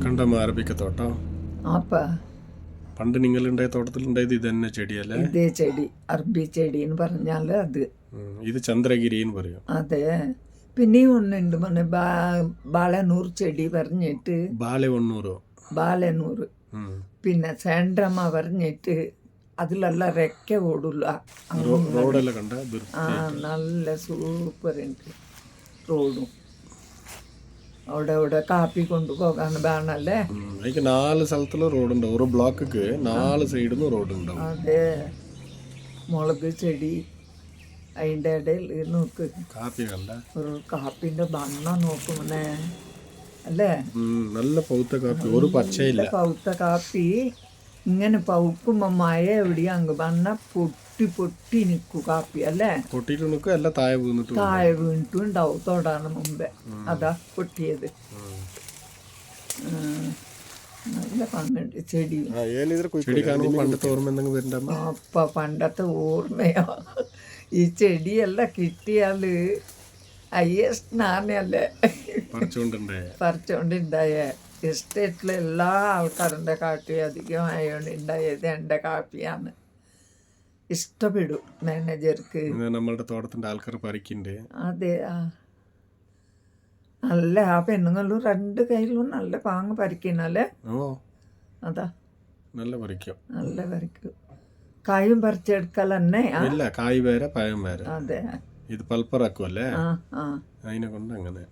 കണ്ടമ്മ arabica തോട്ടം അപ്പൊ പണ്ട് നിങ്ങളുണ്ടായ തോട്ടത്തിലുണ്ടായത് ഇത് തന്നെ ചെടിയല്ലേ? ഇതേ ചെടി അറബി ചെടി എന്ന് പറഞ്ഞാൽ അത്. ഇത് ചന്ദ്രഗിരി എന്ന് പറയും. അതെ. പിന്നെയും ഒന്നുണ്ട് മോനെ, ബാലനൂർ ചെടി പറഞ്ഞിട്ട്. ബാലനൂർ. പിന്നെ സാൻഡ്രമ്മ പറഞ്ഞിട്ട് അതിലെല്ലാം റെക്ക ഓടില്ല. നല്ല സൂപ്പർ ഉണ്ട് റോഡും. അവിടെ കാപ്പി കൊണ്ടുപോകാൻ വേണല്ലേ. 4 സ്ഥലത്തുള്ള റോഡുണ്ട്. ഒരു ബ്ലോക്ക് 4 സൈഡിൽ റോഡുണ്ട്. അതെ. മുളക് ചെടി അതിൻ്റെ ഇടയിൽ നോക്ക്. ഒരു കാപ്പിന്റെ ബണ്ണ നോക്കുമോനെ അല്ലേ? നല്ല പൗത്ത കാപ്പി. ഒരു പച്ചയില്ല. പൗത്ത കാപ്പി ഇങ്ങനെ പൗക്കുമ്പോ മഴ എവിടെയാ അങ്ങ് ബണ്ണ പൊട്ടി നിൽക്കും കാപ്പി അല്ലേ? പൊട്ടിട്ട് നിൽക്കും. എല്ലാം താഴെ വീണിട്ടും ഉണ്ടാവും തൊടാണ് മുമ്പേ. അതാ പൊട്ടിയത്. നല്ല പങ്കുണ്ട് ചെടി. അപ്പൊ പണ്ടത്തെ ഓർമ്മയോ ഈ ചെടിയെല്ലാം കിട്ടിയാല് ഹയ്യസ്റ്റ് നാണയല്ലേ പറിച്ചോണ്ടുണ്ടായ. എസ്റ്റേറ്റിലെ എല്ലാ ആൾക്കാരുടെ കാപ്പി അധികമായോണ്ട് ഉണ്ടായത് എൻ്റെ കാപ്പിയാണ്. ഇഷ്ടപ്പെടും മാനേജർക്ക്. നമ്മളുടെ തോട്ടത്തിന്റെ ആൾക്കാർ പറിക്കണ്ടേ. അതെ. നല്ല ആ പെണ്ണുങ്ങളും 2 കയ്യിലും നല്ല പാങ്ങ് പറിക്കണല്ലേ. അതാ നല്ല പറിക്കും. കായും പറിച്ചെടുക്കൽ തന്നെ. കായ് വേറെ പഴം വേറെ. അതെ. ഇത് പൽപ്പറാക്കുമല്ലേ, അതിനെ കൊണ്ട് അങ്ങനെ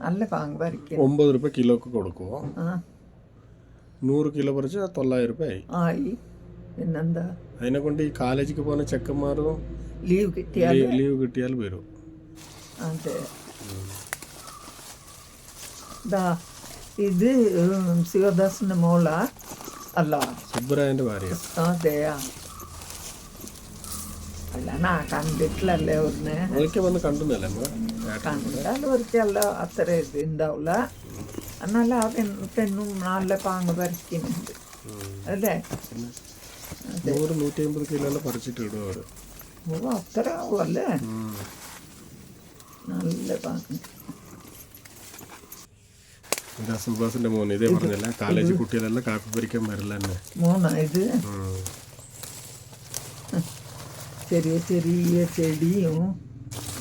നല്ല പാങ്ങ് പറിക്കും. 9 രൂപ കിലോക്ക് കൊടുക്കുമോ? 100 കിലോ പറിച്ച് 900 രൂപ ആയി. പിന്നെന്താ, അതിനെ കൊണ്ട് ഈ കോളേജിക്ക് പോകുന്ന ചെക്കന്മാരും ലീവ് കിട്ടിയാൽ വരും. അതെ. ഇത് ശിവദാസിന്റെ മോള അല്ല, സുബ്രായന്റെ ഭാര്യ. അതെയാ? അല്ല നാ കണ്ടിട്ടില്ലല്ലേ. വന്ന് കണ്ടാൽ ഒരിക്കല്ല അത്ര ഇത് ഉണ്ടാവില്ല. എന്നാലും ആ പെണ്ണും നല്ല പാങ്ങ് പറിക്കുന്നുണ്ട് അല്ലേ? 100-150 കിലോ പറിച്ചിട്ട് ഇടും അവര്. അത്ര ആവും അല്ലേ? നല്ല പാങ്ങ്. സുഭാസിന്റെ മോന് ഇതേ പറഞ്ഞല്ലേ, കോളേജ് കുട്ടികളെല്ലാം കാപ്പി പറിക്കാൻ വരില്ല തന്നെ. മോനാ ഇത്? ചെറിയ ചെടിയും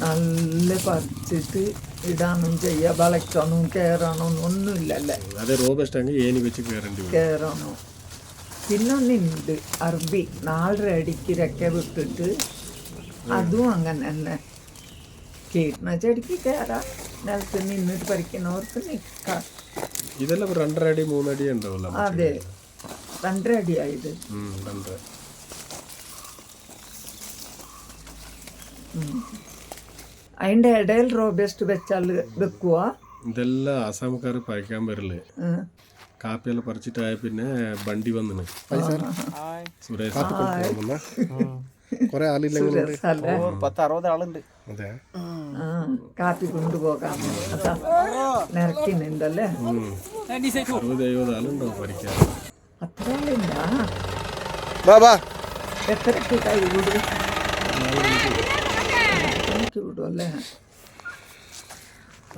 നല്ല പറിച്ചിട്ട് ഇടാനും ചെയ്യാ. വളയ്ക്കാനും കയറാനോ ഒന്നുമില്ലല്ലേ. കയറാനോ. പിന്നൊന്നുണ്ട് അറബി 4 അടിക്ക് രക്ക വിട്ടിട്ട് അതും അങ്ങനെ തന്നെ. കീട്ടണ ചെടിക്ക് കയറാം. നിലത്ത് നിന്നിട്ട് പറിക്കുന്നവർക്ക് നിൽക്കാം. ഇതെല്ലാം 2.5 അടി 3 അടി ഉണ്ടാവില്ല. അതെ, 2.5 അടിയായത്. അതിന്റെ ഇടയിൽ റോബസ്റ്റ് വെച്ചാൽ വെക്കുക. ഇതെല്ലാം ആസാമക്കാർ പറിക്കാൻ വരില്ലേ. കാപ്പിയെല്ലാം പറിച്ചിട്ടായ പിന്നെ വണ്ടി വന്നിന്. സുരേഷ് കുറെ ആളില്ലെങ്കിൽ 10-60 ആളുണ്ട്. അതെ. കാപ്പി കൊണ്ടുപോകാം നിറക്കുന്നുണ്ടല്ലേ. 60-70 ആളുണ്ടോ പറിക്കാൻ? അത്ര ആളില്ല. എത്രക്ക് കൈ വിടും വിടുമല്ലേ?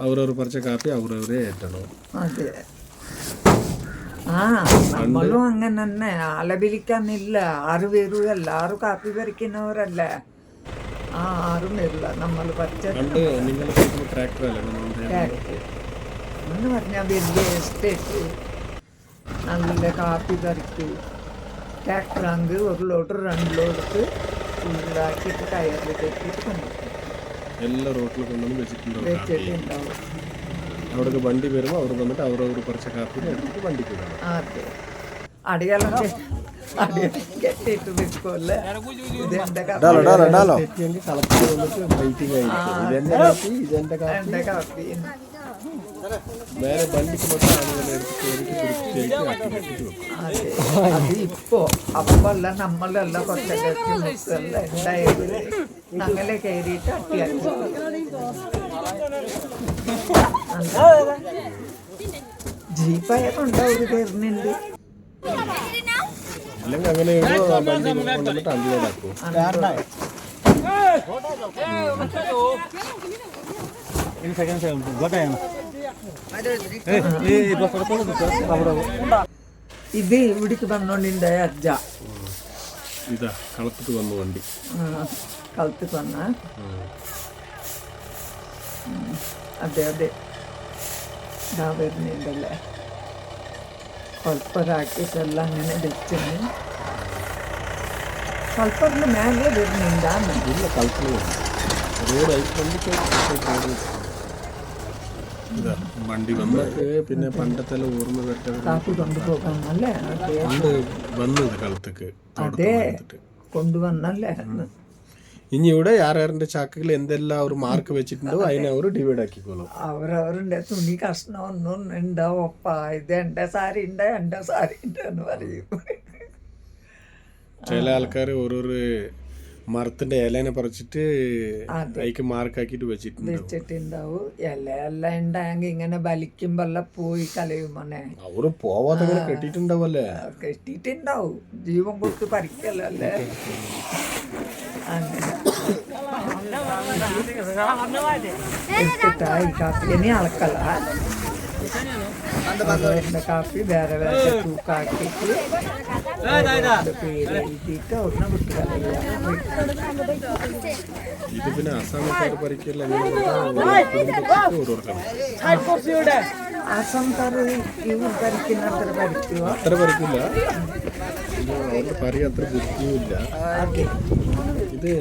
അവരവർ പറിച്ച കാപ്പി അവരവരെ ഏറ്റണോ? അതെ. നമ്മളും അങ്ങനെ തന്നെ. ആലപിലിക്കാനില്ല. 6 പേരും എല്ലാരും കാപ്പി പറിക്കുന്നവരല്ലേ. 6 പേരില്ല. നമ്മൾ പറിച്ചെന്ന് പറഞ്ഞാൽ വലിയ എസ്റ്റേറ്റ് നല്ല കാപ്പി പറിക്കും. ട്രാക്ടറാങ്ക് 1 ലോഡ് 2 ലോഡ് ഫുള്ളാക്കിയിട്ട് കയറിൽ കെട്ടിയിട്ട് കൊണ്ടുപോകും. എല്ലാ റോട്ടിൽ കൊണ്ടുവന്ന് വെച്ചിട്ടുണ്ടാവും. അവിടെ വണ്ടി വരുമ്പോൾ അവർ വന്നിട്ട് അവരവർ കുറച്ച് കാപ്പി എടുത്തിട്ട് വണ്ടിക്ക് വിടണം. അതെ. അടിയെല്ലാം കെട്ടിയിട്ട് നിൽക്കുമല്ലേ. ഇതെന്റെ കാപ്പി. വേറെ വണ്ടിക്ക് അത് ഇപ്പോ അപ്പല്ല നമ്മളെല്ലാം കുറച്ചൊക്കെ ഉണ്ടായത് അങ്ങനെ കയറിയിട്ട് അട്ടിയാക്കി. ജീപ്പായതുണ്ടോ ഒരു കയറുന്നുണ്ട്. അല്ലെങ്കിൽ അങ്ങനെ വണ്ടി കൊണ്ടുവന്നിട്ട് അണ്ടിയോടാക്കും. ini sekian saya belakang. ഇത് ഇവിടേക്ക് വന്നോണ്ടിൻ്റെ അജ്ജ ഇതാ കളത്തിട്ട് വന്നു വണ്ടി. കളത്തിൽ വന്ന അതെ അതെ ഇതാ വരുന്നുണ്ടല്ലേ. കൊൽപ്പരാക്കിട്ടെല്ലാം അങ്ങനെ വെച്ചിന്. കൊൽപ്പറിന് മേലെ വരുന്നുണ്ടാന്ന്. ഇല്ല, കളത്തിൽ ഇതാ വണ്ടി വന്നിട്ട് പിന്നെ പണ്ടത്തെ ഓർമ്മ വരട്ടെ കാപ്പി കൊണ്ടുപോകാനല്ലേ. പണ്ട് വന്നത് കളത്തേക്ക്. അതെ കൊണ്ടുവന്നല്ലേ. ഇനി ഇവിടെ ആറാറിന്റെ ചാക്കുകൾ എന്തെല്ലാം അവർ മാർക്ക് വെച്ചിട്ടുണ്ടോ അതിനെ അവർ ഡിവൈഡ് ആക്കിക്കോളും. അവരവരുടെ തുണി കഷ്ണം ഒന്നും ഉണ്ടാവും. ഒപ്പ ഇത് എൻ്റെ സാരി ഉണ്ട്, എൻ്റെ സാരി ഉണ്ട് എന്ന് പറയും. ചില ആൾക്കാർ ഓരോരോ മരത്തിന്റെ ഇലേനെ പറിച്ചിട്ട് അതിക്ക് മാർക്കാക്കിട്ട് വെച്ചിട്ടുണ്ടാവും. ഇലയെല്ലാം ഉണ്ടായെങ്കിൽ ഇങ്ങനെ വലിക്കുമ്പോല്ലാം പോയി കളയും. മോനെ അവര് പോവാതെ കെട്ടിട്ടുണ്ടാവല്ലേ. കെട്ടിട്ടുണ്ടാവും. ജീവൻ കൊടുത്ത് പറിക്കല്ലേ. എടുത്തിട്ടായി കാപ്പി ഇനി അളക്കല. കാപ്പി വേറെ വേറെ തൂക്കാക്കിട്ട് പേര് എഴുതിയിട്ട് ഒരെണ്ണം വിട്ടുകളയ. ഇത് പിന്നെ അസാമക്കാർ പറിക്കല്ല. ആസാംകാർ ഇവർ പറിക്കുന്ന അത്ര പറിക്കുവോ? അത്ര പറിക്കില്ല. അവരുടെ പറി അത്ര ബുദ്ധിയുമില്ല. ഇത്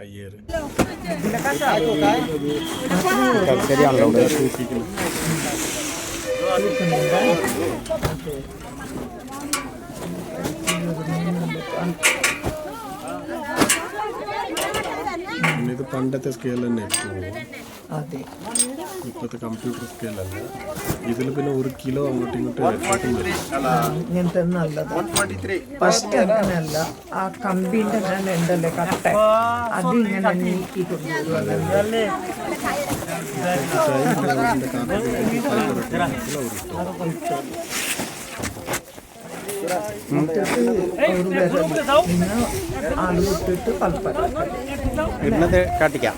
അയ്യേറ് ഇത് പണ്ടത്തെ സ്കെയിൽ തന്നെ അതെ. ഇപ്പോഴത്തെ കമ്പ്യൂട്ടർ സ്കെയിലല്ല. ഇതിൽ പിന്നെ 1 കിലോ അങ്ങോട്ടും ഇങ്ങോട്ടും ഇങ്ങനത്തെ നല്ലതാണ്. ഫസ്റ്റ് അങ്ങനെയല്ല, ആ കമ്പിന്റെ തന്നെ ഉണ്ടല്ലേ കട്ട, അത് ഇങ്ങനെ നീക്കി കൊണ്ടുവരുമല്ലേ. ആള് വിട്ടിട്ട് ഇടുന്നത് കാട്ടിക്കാം.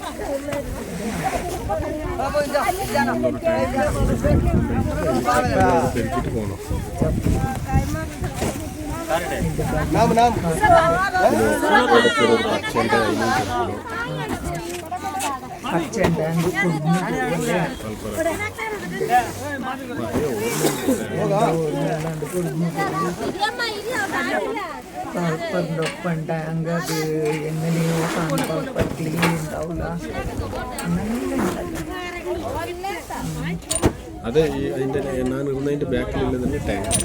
പോകണം. ഒപ്പുണ്ടായെങ്കിൽ അത് എങ്ങനെയോ കാണുമ്പോൾ ക്ലീൻ ഉണ്ടാവില്ല. അതെ, അതിന്റെ ഞാൻ ഇരുന്നതിന്റെ ബാക്കിലുള്ളതിന്റെ ടാങ്ക്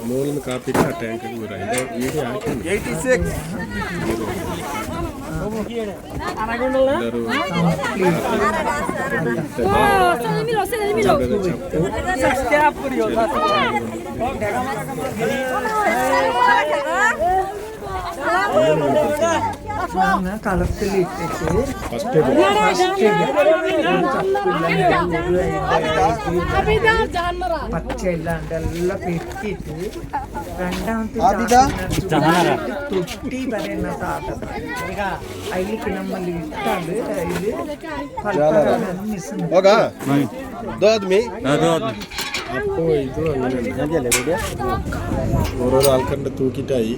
മുകളിൽ നിന്ന് കാപ്പിട്ട് ആ ടാങ്ക് വരാം. അതിന്റെ വീഡിയോ ആക്കി കളത്തിലിട്ടിട്ട് പച്ചയില്ലാണ്ട് എല്ലാം പെറ്റിട്ട് രണ്ടാമത്തെ തൊട്ടി പറയുന്ന സാധനം അതിലേക്ക് നമ്മൾ ഇട്ടാല് അതില് അപ്പോ ഇത് അങ്ങനെ ഓരോരോ ആൾക്കാരുടെ തൂക്കിട്ടായി.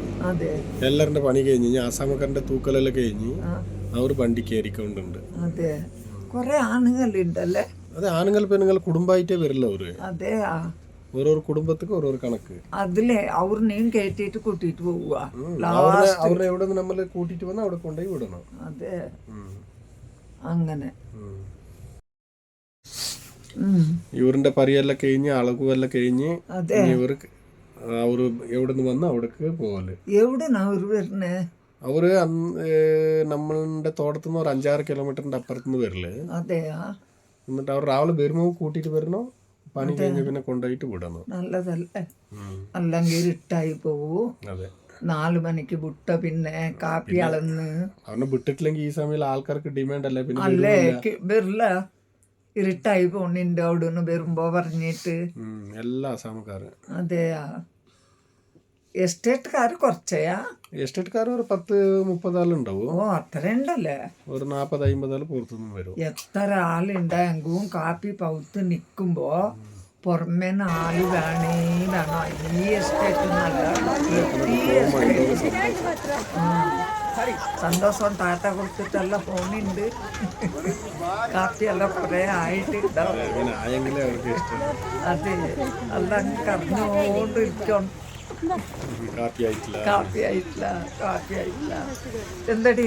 എല്ലാരുടെ പണി കഴിഞ്ഞ് ആസാമക്കാരന്റെ തൂക്കലെല്ലാം കഴിഞ്ഞ് അവർ വണ്ടി കയറിക്കൊണ്ടുണ്ട്. അതെ, കൊറേ ആണുങ്ങളുണ്ടല്ലേ. അതെ, ആണുങ്ങൾ പെണ്ണുങ്ങൾ കുടുംബമായിട്ടേ വരില്ല അവര്. അതെ, ഓരോരോ കുടുംബത്തിക്ക് ഓരോരോ കണക്ക്. അതിലെ അവരിനെയും കയറ്റിട്ട് കൂട്ടിട്ട് പോവുക. അവരെ എവിടെ നിന്ന് നമ്മള് കൂട്ടിട്ട് വന്ന് അവിടെ കൊണ്ടുപോയി വിടണം. അതെ, അങ്ങനെ ഇവരുടെ പരിയെല്ലാം കഴിഞ്ഞ് അളകുമെല്ലാം കഴിഞ്ഞ് ഇവർക്ക് അവര് എവിടെ നിന്ന് വന്ന് അവിടേക്ക് പോകല്. എവിടെയാണ് അവര് വരുന്നേ? അവര് നമ്മളുടെ തോട്ടത്തുനിന്ന് ഒരു 5-6 കിലോമീറ്ററിന്റെ അപ്പുറത്തുനിന്ന് വരല്. അതെയാ. എന്നിട്ട് അവർ രാവിലെ വരുമ്പോ കൂട്ടിട്ട് വരണോ, പണി കഴിഞ്ഞ് പിന്നെ കൊണ്ടുപോയിട്ട് വിടണം. നല്ലതല്ലേ, അല്ലെങ്കിൽ ഇരുട്ടായി പോവൂ. അതെ, 4 മണിക്ക് വിട്ട പിന്നെ കാപ്പി അളന്ന് അവനെ വിട്ടിട്ടില്ലെങ്കിൽ ഈ സമയത്ത് ആൾക്കാർക്ക് ഡിമാൻഡ് അല്ലേ, പിന്നെ അല്ലേ വരില്ല. ഇരുട്ടായി പോണിന്റെ അവിടെ നിന്ന് വരുമ്പോ പറഞ്ഞിട്ട് എല്ലാ അസാമക്കാര്. അതെയാ. എസ്റ്റേറ്റുകാർ കുറച്ചയാ? എസ്റ്റേറ്റ്കാർ ഒരു 10-30 ആളുണ്ടാവും. ഓ അത്ര ഉണ്ടല്ലേ. ഒരു 40-50 ആൾ പുറത്തുനിന്നും വരും. എത്ര ആളുണ്ടെങ്കിലും കാപ്പി പൗത്ത് നിൽക്കുമ്പോ പുറമേന്ന് ആള് വേണേ വേണം. ഈ എസ്റ്റേറ്റ് സന്തോഷം ടാറ്റ കൊടുത്തിട്ടെല്ലാം ഫോണുണ്ട്. കാപ്പിയെല്ലാം കുറെ ആയിട്ടുണ്ടാവും. അങ്ങനെ ആയെങ്കിലേ അവർക്ക് ഇഷ്ടം. അതെ, എല്ലാം കറഞ്ഞോണ്ടിരിക്കണം. കാപ്പി ആയിട്ടില്ല എന്തടി